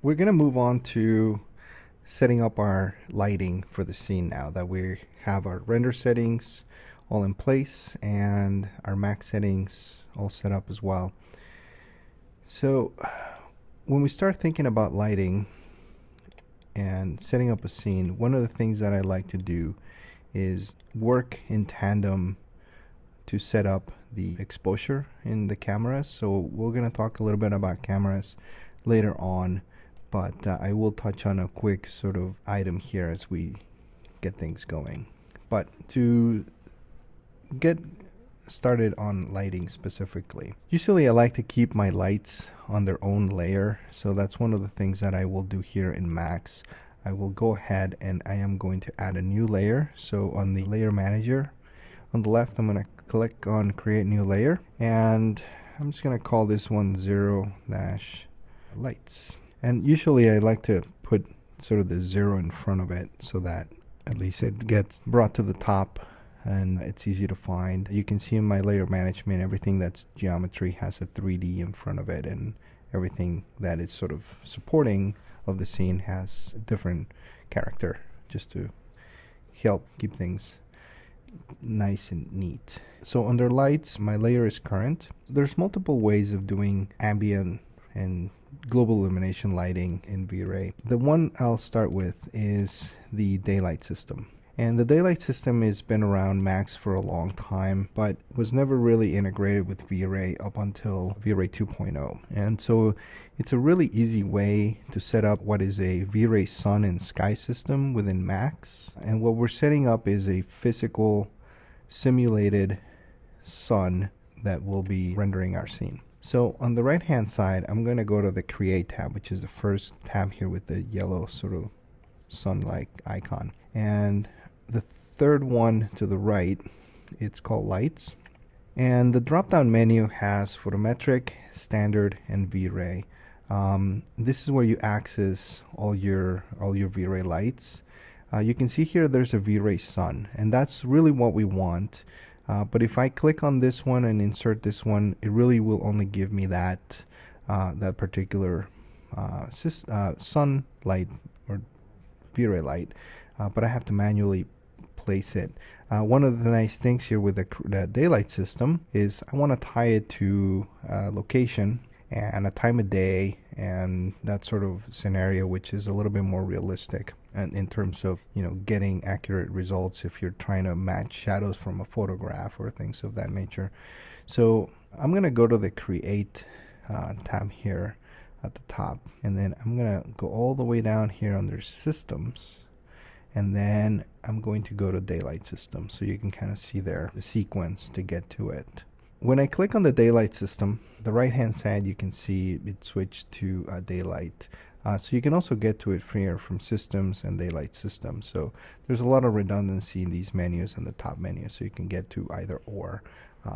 we're going to move on to setting up our lighting for the scene now that we have our render settings all in place and our max settings all set up as well. So when we start thinking about lighting and setting up a scene, one of the things that I like to do is work in tandem to set up the exposure in the cameras. So we're going to talk a little bit about cameras later on, but I will touch on a quick sort of item here as we get things going. But to get started on lighting specifically, usually I like to keep my lights on their own layer, so that's one of the things that I will do here in Max. I will go ahead and I am going to add a new layer. So on the layer manager on the left, I'm going to click on create new layer, and I'm just going to call this one 0-lights. And usually I like to put sort of the 0 in front of it so that at least it gets brought to the top and it's easy to find. You can see in my layer management, everything that's geometry has a 3D in front of it, and everything that is sort of supporting of the scene has a different character, just to help keep things nice and neat. So under lights, my layer is current. There's multiple ways of doing ambient and global illumination lighting in Vray. The one I'll start with is the daylight system. And the daylight system has been around Max for a long time, but was never really integrated with Vray up until Vray 2.0. And so it's a really easy way to set up what is a Vray sun and sky system within Max. And what we're setting up is a physical simulated sun that will be rendering our scene. So on the right hand side, I'm going to go to the create tab, which is the first tab here with the yellow sort of sun-like icon. And the third one to the right, it's called lights. And the drop-down menu has photometric, standard, and V-Ray. This is where you access all your V-Ray lights. You can see here there's a V-Ray sun, and that's really what we want. But if I click on this one and insert this one, it really will only give me that particular sun light or V-Ray light, but I have to manually place it. One of the nice things here with the daylight system is I want to tie it to location and a time of day and that sort of scenario, which is a little bit more realistic and in terms of, you know, getting accurate results if you're trying to match shadows from a photograph or things of that nature. So I'm going to go to the create tab here at the top, and then I'm going to go all the way down here under systems, and then I'm going to go to daylight system, so you can kind of see there the sequence to get to it. When I click on the daylight system, the right hand side you can see it switched to daylight. So you can also get to it here from systems and daylight system. So there's a lot of redundancy in these menus and the top menu, so you can get to either or,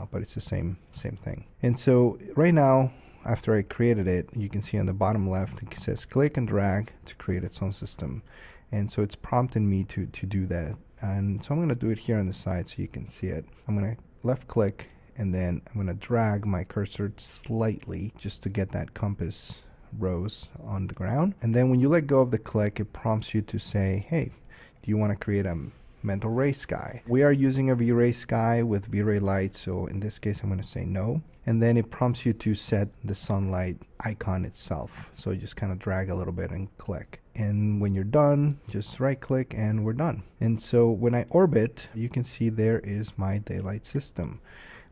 but it's the same thing. And so right now, after I created it, you can see on the bottom left it says click and drag to create its own system. And so it's prompting me to do that. And so I'm going to do it here on the side so you can see it. I'm going to left click, and then I'm going to drag my cursor slightly just to get that compass rose on the ground. And then when you let go of the click, it prompts you to say, hey, do you want to create a mental ray sky? We are using a V-Ray sky with V-Ray light, so in this case I'm going to say no. And then it prompts you to set the sunlight icon itself. So you just kind of drag a little bit and click. And when you're done, just right click and we're done. And so when I orbit, you can see there is my daylight system,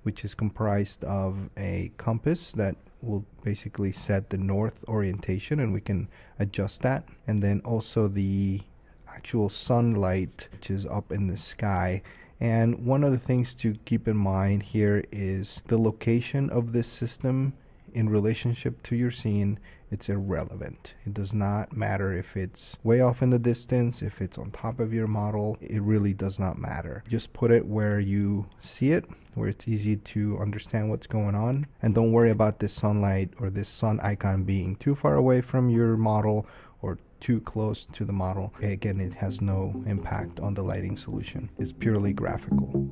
which is comprised of a compass that will basically set the north orientation, and we can adjust that. And then also the actual sunlight, which is up in the sky. And one of the things to keep in mind here is the location of this system in relationship to your scene. It's irrelevant. It does not matter if it's way off in the distance, if it's on top of your model. It really does not matter. Just put it where you see it, where it's easy to understand what's going on, and don't worry about this sunlight or this sun icon being too far away from your model or too close to the model. Again, it has no impact on the lighting solution. It's purely graphical.